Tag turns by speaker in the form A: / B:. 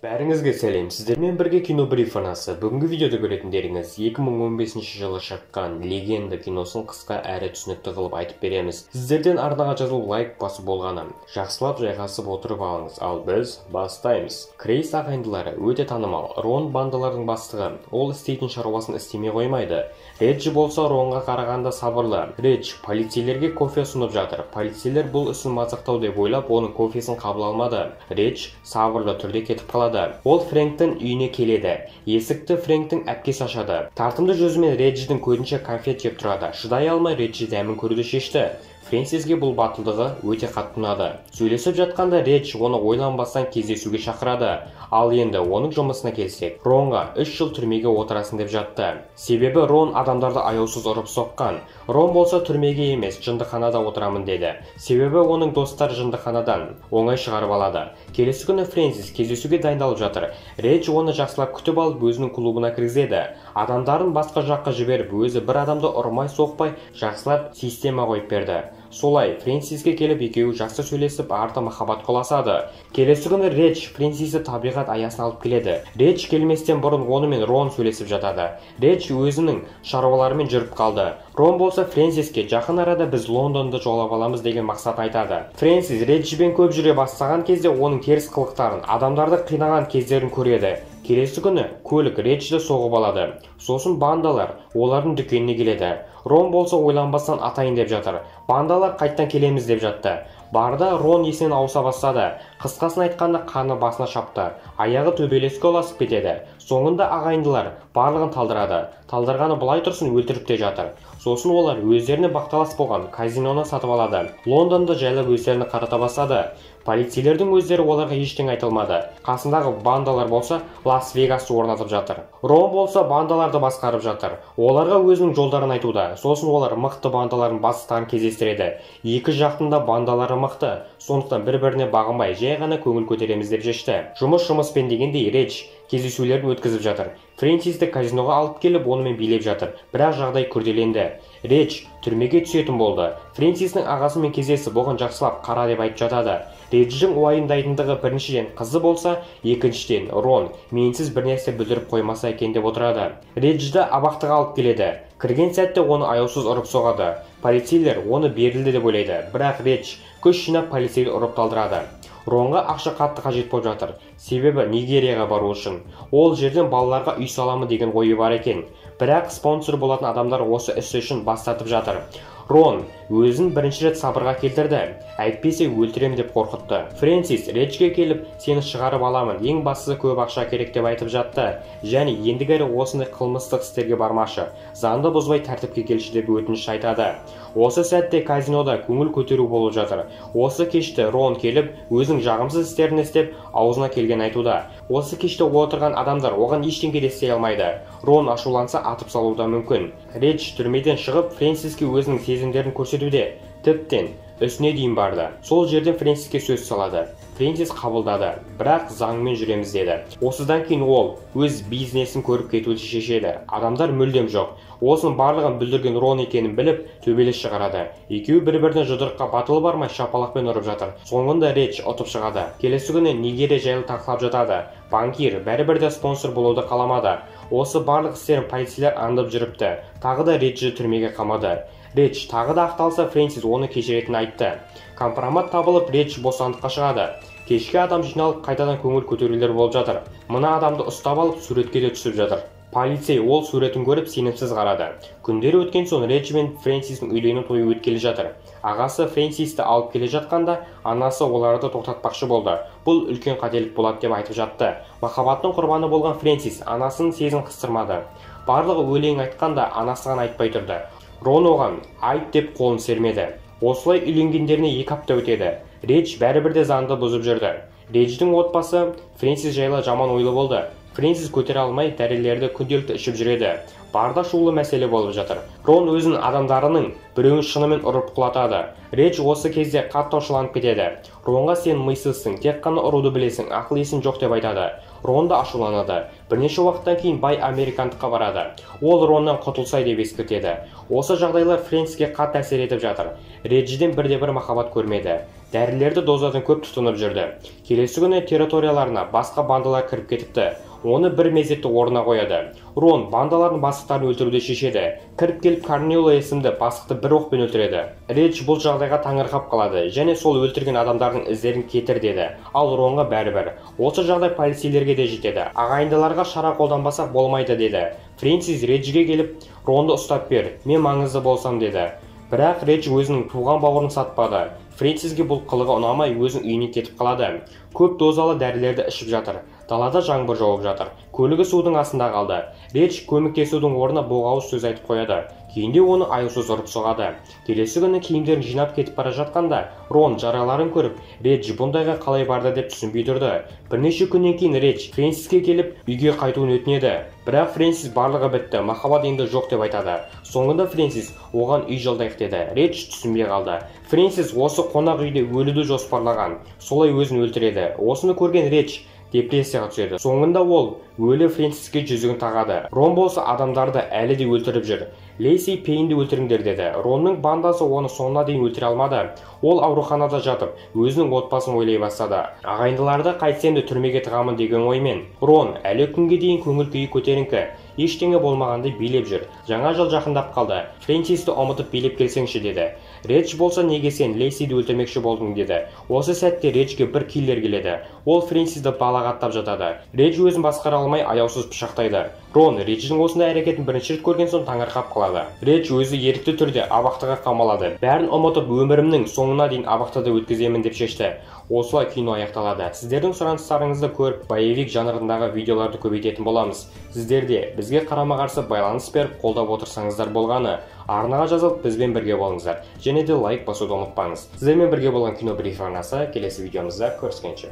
A: Бәріңізге сәлем, сіздермен бірге кино бриф арнасы. Бүгінгі видеода көретіндеріңіз 2015 жылы шыққан Легенда киносын қысқа әрі түсінікті қылып айтып береміз. Сіздерден арнаға жазылып лайк басып болғаны, жақсылап жайғасып отырып алыңыз, ал біз бастаймыз. Крейс ағайындылары өте танымал. Рон бандалардың бастығы. Ол істейтін шаруасын істемей қоймайды. Реджи болса Ронға қарағанда сабырлы. Редж полицейлерге кофе ұсынып жатыр. Полицейлер бұл ісін мазақтау деп ойлап, оның кофесін қабыл алмады. Редж сабырлы түрде кетіп қалады. Ол Фрэнктің үйіне келеді. Есікті Фрэнктің әпкесі ашады. Тартымды жүзімен Реджидің көзінше конфет жеп тұрады. Шыдай алмай Реджи дәмін көруді шешті. Фрэнсиске бұл батылдығы өте қатты ұнады. Сөйлесіп жатқанда Редж оны ойланбастан кездесуге шақырады. Ал енді оның жұмысына келсек, Ронға 3 жыл түрмеге отырасын деп жатты. Себебі Рон адамдарды аяусыз ұрып соққан. Рон болса түрмеге емес, жындыханада отырамын деді. Себебі оның достар жындыханадан оңай шығарып алады. Келесі күні Фрэнсис кездесуге дайындалып жатыр. Редж оны жақсылап күтіп алып өзінің клубына кіргізеді. Адамдарын басқа жаққа жіберіп, өзі бір адамды ұрмай соқпай жақсылап система қойып берді. Солай Фрэнсиске келіп екеуі жақсы сөйлесіп, арты махаббат қоласады. Келесі күні Редж Фрэнсисті табиғат аясына алып келеді. Редж келместен бұрын онымен Рон сөйлесіп жатады. Редж өзінің шаруаларымен жүріп қалды. Рон болса Фрэнсиске жақын арада біз Лондонды жаулап аламыз деген мақсат айтады. Фрэнсис Реджбен көп жүре бастаған кезде оның теріс қылықтарын, адамдарды қинаған кездерін көреді. Келесі күні көлік Реджді соғып алады. Сосын бандалар олардың дүкеніне келеді. Рон болса ойланбастан атайын деп жатыр. Бандалар қайттан келеміз деп жатты. Барда Рон есінен ауыса бастады. Қысқасын айтқанда қаны басына шапты. Аяғы төбелеске ұласып кетеді. Соңында ағайындылар барлығын талдырады. Талдырғаны бұлай тұрсын өлтіріп те жатыр. Сосын олар өздеріне бақталас болған казиноны сатып алады. Лондонды жайлап өздеріне қарата бастады. Полицейлердің өздері оларға ештеңе айтылмады. Қасындағы бандалар болса Лас-Вегасты орнатып жатыр. Рон болса бандаларды басқарып жатыр. Оларға өзінің жолдарын айтуда. Сосын олар мықты бандалардың бастықтарын кездестіреді. Екі жақтында бандалары мықты. Сондықтан бір-біріне бағынбай жай ғана көңіл көтереміз деп шешті. Жұмыспен дегендей Редж кездесулерін өткізіп жатыр. Фрэнсисті казиноға алып келіп, онымен билеп жатыр. Бірақ жағдай күрделенді. Редж түрмеге түсетін болды. Фрэнсистің ағасымен кездесіп, оған жақсылап қара деп айтып жатады. Редждің уайымдайтындығы біріншіден қызы болса, екіншіден Рон менсіз бір нәрсе бүлдіріп қоймаса екен деп отырады. Реджді абақтыға алып келеді. Кірген сәтте оны аяусыз ұрып соғады. Полицейлер оны берілді деп ойлайды. Бірақ Редж күш жинап полицейді ұрып талдырады. Ронға ақша қатты қажет болып жатыр. Себебі Нигерияға бару үшін. Ол жерден балаларға үй саламы деген ойы бар екен. Бірақ спонсор болатын адамдар осы іс үшін бас тартып жатыр. Рон өзін бірінші рет сабырға келтірді. Әйтпесе өлтірем деп қорқытты. Фрэнсис Реджге келіп, сені шығарып аламын, ең бастысы көп ақша керек деп айтып жатты. Және ендігәрі осындай қылмыстық істерге бармашы. Заңды бұзбай тәртіпке келші деп өтініш айтады. Осы сәтте казинода көңіл көтеру болып жатыр. Осы кеште Рон келіп, өзінің жағымсыз істерін істеп, аузына келген айтуда. Осы кеште отырған адамдар оған ештеңе де істей алмайды. Рон ашуланса атып салуы да мүмкін. Редж түрмеден шығып, Фрэнсиске өзінің сезімдерін көрсетуде. Тіптен үстіне дейін барды. Сол жерден Фрэнсиске сөз салады. Фрэнсис қабылдады, бірақ заңмен жүреміз деді. Осыдан кейін ол өз бизнесін көріп кетуді шешеді. Адамдар мүлдем жоқ. Осының барлығын бүлдірген Рон екенін біліп, төбелес шығарады. Екеуі бір-біріне жұдырыққа батылы бармай шапалақпен ұрып жатыр. Соңында Редж ұтып шығады. Келесі күні Нигерия жайлы талқылап жатады. Банкир бәрібір де спонсор болуды қаламады. Осы барлық істерін полицейлер аңдып жүріпті. Тағы да Реджді түрмеге қамады. Редж тағы да ақталса, Фрэнсис оны кешіретін айтты. Компромат табылып, Редж бостандыққа шығады. Кешке адам жиналып, қайтадан көңіл көтерулер болып жатыр. Мына адамды ұстап алып, суретке де түсіп жатыр. Полицей ол суретін көріп сенімсіз қарады. Күндері өткен соң Редж мен Фрэнсистің үйлену тойы өткелі жатыр. Ағасы Фрэнсисті алып келе жатқанда, анасы оларды тоқтатпақшы болды. Бұл үлкен қателік болады деп айтып жатты. Махаббаттың құрбаны болған Фрэнсис анасының сезін қыстырмады. Барлығы өлең айтқанда анасыған айтпай тұрды. Рон оған айт деп қолын сермеді. Осылай үйленгендеріне 2 апта өтеді. Редж бәрібір де заңды бұзып жүрді. Редждің отбасы Фрэнсис жайлы жаман ойлы болды. Фрэнсис көтере алмай дәрілерді күнделікті ішіп жүреді. Барда шулы мәселе болып жатыр. Рон өзінің адамдарының біреуін шынымен ұрып құлатады. Редж осы кезде қатты ашуланып кетеді. Ронға сен миссызсың, тек қана ұруды білесің, ақыл есің жоқ деп айтады. Рон да ашуланады. Бірнеше уақыттан кейін бай американдыққа барады. Ол Роннан құтылсай деп ескертеді. Осы жағдайлар Фрэнсиске қатты әсер етіп жатыр. Реджден бірде-бір махаббат көрмеді. дәрілерді дозадан көп тұтынып жүрді. Келесі күні территорияларына басқа бандалар кіріп кетіпті. Оны бір мезетте орнына қояды. Рон бандалардың бастықтарын өлтіруді шешеді. Кіріп келіп Корнелио есімді бастықты бір оқпен өлтіреді. Редж бұл жағдайға таңырқап қалады және сол өлтірген адамдардың іздерін кетір деді. Ал Ронға бәрібір. Осы жағдай полицейлерге де жетеді. Ағайындыларға шара қолданбасақ болмайды деді. Фрэнсис Реджге келіп, Ронды ұстап бер, мен маңызды болсам деді. Бірақ Редж өзінің туған бауырын сатпады. Фрэнсиске бұл қылығы ұнамай өзінің үйіне кетіп қалады. Көп дозалы дәрілерді ішіп жатыр. Далада жаңбыр жауып жатыр. Көлігі судың астында қалды. Редж көмектесудің орнына боғауыз сөз айтып қояды. Кейінде оны аяусыз ұрып соғады. Келесі күні киімдерін жинап кетіп бара жатқанда, Рон жараларын көріп, Редж бұндайға қалай барды деп түсінбей тұрды. Бірнеше күннен кейін Редж Фрэнсиске келіп, үйге қайтуын өтінеді. Бірақ Фрэнсис барлығы бітті, махаббат енді жоқ деп айтады. Соңында Фрэнсис оған үй жалдайық деді. Редж түсінбей қалды. Фрэнсис осы қонақ үйде өлуді жоспарлаған. Солай өзін өлтіреді. Осыны көрген Редж депрессияға түседі. Соңында ол өлі Фрэнсиске жүзігін тағады. Рон болса адамдарды әлі де өлтіріп жүр. Лейси Пейнді өлтіріңдер деді. Ронның бандасы оны соңына дейін өлтіре алмады. Ол ауруханада жатып, өзінің отбасын ойлай бастады. Ағайындыларды қайтсем де түрмеге тығамын деген оймен. Рон әлі күнге дейін көңіл күйі көтеріңкі. Ештеңе болмағандай билеп жүр. Жаңа жыл жақындап қалды. Фрэнсисті ұмытып билеп келсеңші деді. Редж болса неге сен Лейсиді өлтірмекші болдың деді. Осы сәтте Реджге бір киллер келеді. Ол Фрэнсисті балағаттап жатады. Редж өзін басқара алмай аяусыз пышақтайды. Рон Редждің осындай әрекетін бірінші рет көрген соң таңырқап қалады. Редж өзі ерікті түрде абақтыға қамалады. Бәрін ұмытып өмірімнің соңына дейін абақтыда өткіземін деп шешті. Осылай кино аяқталады. Сіздердің сұраныстарыңызды көріп, боевик жанрындағы видеоларды көбейтетін боламыз. Сіздер де бізге қарама-қарсы байланыс беріп, қолдап отырсаңыздар болғаны. Арнаға жазылып, бізбен бірге болыңыздар. Және де лайк басуды ұмытпаңыз. Сіздермен бірге болған кино бриф арнасы келесі видеомызда көріскенше.